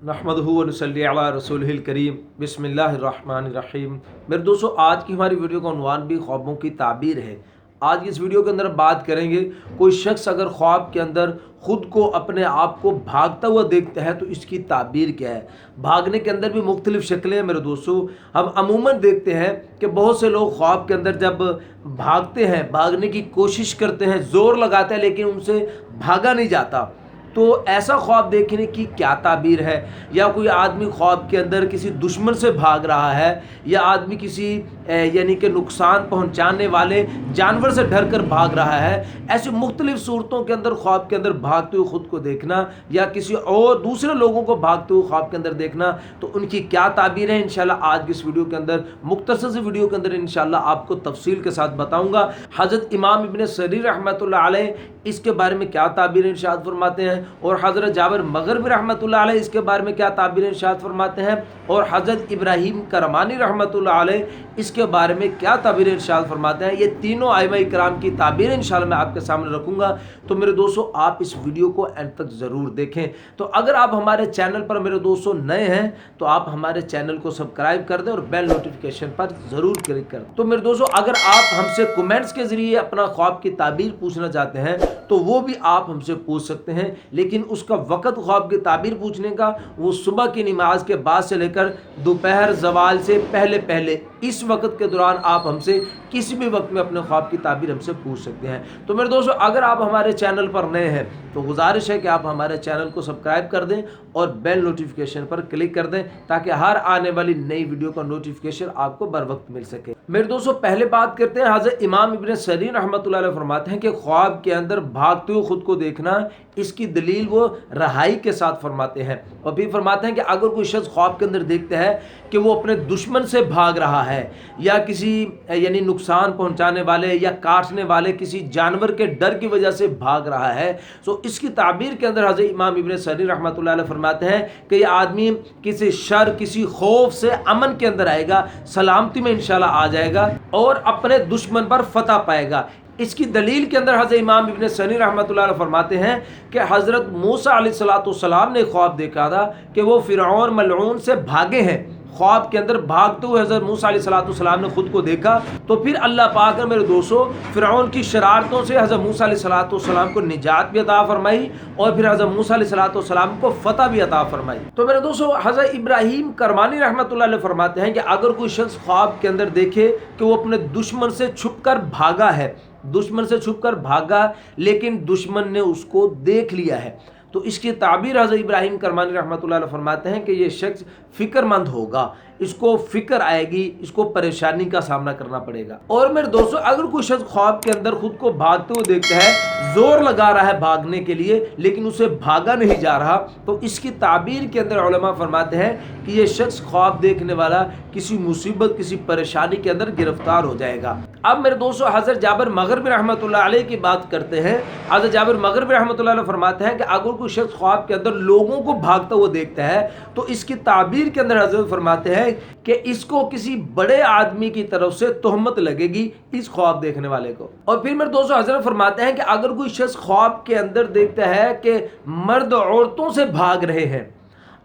नहमदुहु व नसल्ली अला रसूलिहिल करीम बिस्मिल्लाहिर्रहमानिर्रहीम। मेरे दोस्तों, आज की हमारी वीडियो का उन्वान भी ख्वाबों की ताबीर है। आज की इस वीडियो के अंदर बात करेंगे, कोई शख्स अगर ख्वाब के अंदर ख़ुद को अपने आप को भागता हुआ देखता है तो इसकी ताबीर क्या है। भागने के अंदर भी मुख्तलिफ़ शक्लें हैं मेरे दोस्तों। हम अमूमन देखते हैं कि बहुत से लोग ख्वाब के अंदर जब भागते हैं, भागने की कोशिश करते हैं, ज़ोर लगाते हैं, लेकिन उनसे भागा नहीं जाता। तो ऐसा ख्वाब देखने की क्या ताबीर है। या कोई आदमी ख्वाब के अंदर किसी दुश्मन से भाग रहा है, या आदमी किसी यानी कि नुकसान पहुंचाने वाले जानवर से डर कर भाग रहा है। ऐसी मुख्तलिफ़ सूरतों के अंदर ख्वाब के अंदर भागते हुए ख़ुद को देखना, या किसी और दूसरे लोगों को भागते हुए ख्वाब के अंदर देखना, तो उनकी क्या ताबीर है, इंशाल्लाह आज की इस वीडियो के अंदर, मुख्तसर सी वीडियो के अंदर इंशाल्लाह आपको तफसील के साथ बताऊँगा। हज़रत इमाम इब्न सरीर रहमतुल्लाह अलैह इसके बारे में क्या ताबीर इरशाद फरमाते हैं, और हज़रत जाबिर मग़रिबी रहमतुल्लाह अलैह इसके बारे में क्या ताबीर इरशाद फरमाते हैं, और हज़रत इब्राहीम करमानी रहमतुल्लाह अलैह इसके बारे में क्या ताबीर इरशाद फरमाते हैं। ये तीनों आइमा इकराम की ताबीर इंशाल्लाह मैं आपके सामने रखूँगा। तो मेरे दोस्तों, आप इस वीडियो को एंड तक ज़रूर देखें। तो अगर आप हमारे चैनल पर मेरे दोस्तों नए हैं तो आप हमारे चैनल को सब्सक्राइब कर दें और बेल नोटिफिकेशन पर ज़रूर क्लिक कर दें। तो मेरे दोस्तों, अगर आप हमसे कमेंट्स के ज़रिए अपना ख्वाब की ताबीर पूछना चाहते हैं तो वो भी आप हमसे पूछ सकते हैं, लेकिन उसका वक़्त ख्वाब की ताबीर पूछने का वो सुबह की नमाज के बाद से लेकर दोपहर ज़वाल से पहले पहले, इस वक्त के दौरान आप हमसे किसी भी वक्त में अपने ख्वाब की ताबीर हमसे पूछ सकते हैं। तो मेरे दोस्तों, अगर आप हमारे चैनल पर नए हैं तो गुजारिश है कि आप हमारे चैनल को सब्सक्राइब कर दें और बेल नोटिफिकेशन पर क्लिक कर दें, ताकि हर आने वाली नई वीडियो का नोटिफिकेशन आपको बर वक्त मिल सके। मेरे दोस्तों, पहले बात करते हैं, हज़रत इमाम इब्न सरीर रहमतुल्लाह अलैह फरमाते हैं कि ख्वाब के अंदर भागते हुए खुद को देखना, इसकी दलील वो रहाई के साथ फरमाते हैं। और भी फरमाते हैं कि अगर कोई शख्स ख्वाब के अंदर देखता है कि वो अपने दुश्मन से भाग रहा है, या किसी यानी नुकसान पहुंचाने वाले या काटने वाले किसी जानवर के डर की वजह से भाग रहा है, तो इसकी ताबीर के अंदर हज़रत इमाम इब्न सरीर रहमतुल्लाह अलैह फरमाते हैं कि यह आदमी किसी शर, किसी खौफ से अमन के अंदर आएगा, सलामती में इंशाल्लाह आ जाएगा और अपने दुश्मन पर फतह पाएगा। इसकी दलील के अंदर हज़रत इमाम इब्न सरीर रहमतुल्लाह अलैह फरमाते हैं कि हज़रत मूसा अलैहिस्सलाम ने ख्वाब देखा था कि वो फ़िरऔन मलऊन से भागे हैं। ख्वाब के अंदर भागते हुए हज़रत मूसा अलैहिस्सलाम ने खुद को देखा। तो फिर अल्लाह पाक ने मेरे दोस्तों फ़िरऔन की शरारतों से हज़रत मूसा अलैहिस्सलाम को निजात भी अता फरमाई, और फिर हज़रत मूसा अलैहिस्सलाम को फ़तह भी अता फरमाई। तो मेरे दोस्तों, हज़रत इब्राहीम करमानी रहमतुल्लाह अलैह फरमाते हैं कि अगर कोई शख्स ख्वाब के अंदर देखे कि वो अपने दुश्मन से छुपकर भागा है, दुश्मन से छुपकर भागा लेकिन दुश्मन ने उसको देख लिया है, तो इसकी ताबीर हज़रत इब्राहीम करमानी रहमतुल्लाह अलैह फरमाते हैं कि ये शख्स फ़िक्रमंद होगा, इसको फ़िक्र आएगी, इसको परेशानी का सामना करना पड़ेगा। और मेरे दोस्तों, अगर कोई शख्स ख्वाब के अंदर खुद को भागते हुए देखता है, ज़ोर लगा रहा है भागने के लिए लेकिन उसे भागा नहीं जा रहा, तो इसकी ताबीर के अंदर उलमा फरमाते हैं कि ये शख्स ख्वाब देखने वाला किसी मुसीबत, किसी परेशानी के अंदर गिरफ्तार हो जाएगा। अब मेरे दोस्तों, हज़रत जाबिर मग़रिबी रहमतुल्लाह अलैह की बात करते हैं। हज़रत जाबिर मग़रिबी रहमतुल्लाह अलैह फरमाते हैं कि अगर कोई शख्स ख्वाब के अंदर लोगों को भागता हुआ देखता है तो इसकी ताबीर के अंदर हज़रत फरमाते हैं कि इसको किसी बड़े आदमी की तरफ से तोहमत लगेगी इस ख्वाब देखने वाले को। और फिर मेरे दोस्तों, हज़रत फरमाते हैं कि अगर कोई शख्स ख्वाब के अंदर देखता है कि मर्द औरतों से भाग रहे हैं,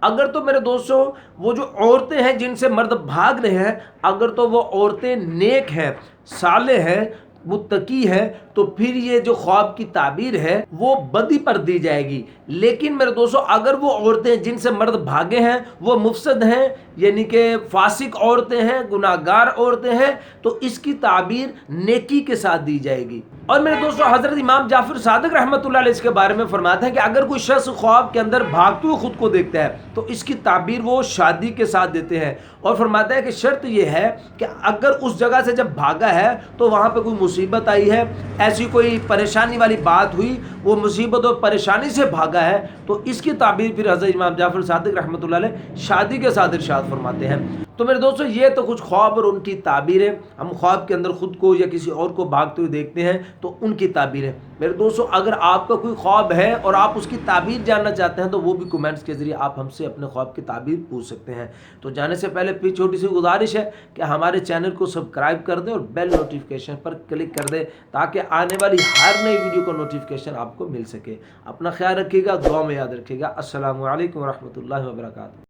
अगर तो मेरे दोस्तों वो जो औरतें हैं जिनसे मर्द भाग रहे हैं, अगर तो वो औरतें नेक हैं, सालेह हैं, मुत्तकी है, तो फिर ये जो ख्वाब की ताबीर है वो बदी पर दी जाएगी। लेकिन मेरे दोस्तों, अगर वो औरतें जिनसे मर्द भागे हैं वो मुफसद हैं, यानी कि फासिक औरतें हैं, गुनाहगार औरतें हैं, तो इसकी ताबीर नेकी के साथ दी जाएगी। और मेरे दोस्तों, हज़रत इमाम जाफ़र सादिक रहमतुल्लाह अलैह इसके बारे में फरमाते हैं कि अगर कोई शख्स ख्वाब के अंदर भागते हुए खुद को देखता है तो इसकी ताबीर वो शादी के साथ देते हैं। और फरमाता है कि शर्त यह है कि अगर उस जगह से जब भागा है तो वहाँ पर कोई मुसीबत आई है, ऐसी कोई परेशानी वाली बात हुई, वो मुसीबत और परेशानी से भागा है, तो इसकी ताबीर फिर हज़रत इमाम जाफ़र सादिक रहमतुल्लाह अलैह शादी के साथ इरशाद फरमाते हैं। तो मेरे दोस्तों, ये तो कुछ ख्वाब और उनकी ताबीर है। हम ख्वाब के अंदर खुद को या किसी और को भागते हुए देखते हैं तो उनकी ताबीर है। मेरे दोस्तों, अगर आपका कोई ख्वाब है और आप उसकी ताबीर जानना चाहते हैं तो वो भी कमेंट्स के ज़रिए आप हमसे अपने ख्वाब की ताबीर पूछ सकते हैं। तो जाने से पहले फिर छोटी सी गुजारिश है कि हमारे चैनल को सब्सक्राइब कर दें और बेल नोटिफिकेशन पर क्लिक کلک کر دیں تاکہ آنے والی ہر نئی ویڈیو کا نوٹیفیکیشن آپ کو مل سکے۔ اپنا خیال رکھیے گا، دعا میں یاد رکھیے گا۔ السلام علیکم ورحمۃ اللہ وبرکاتہ۔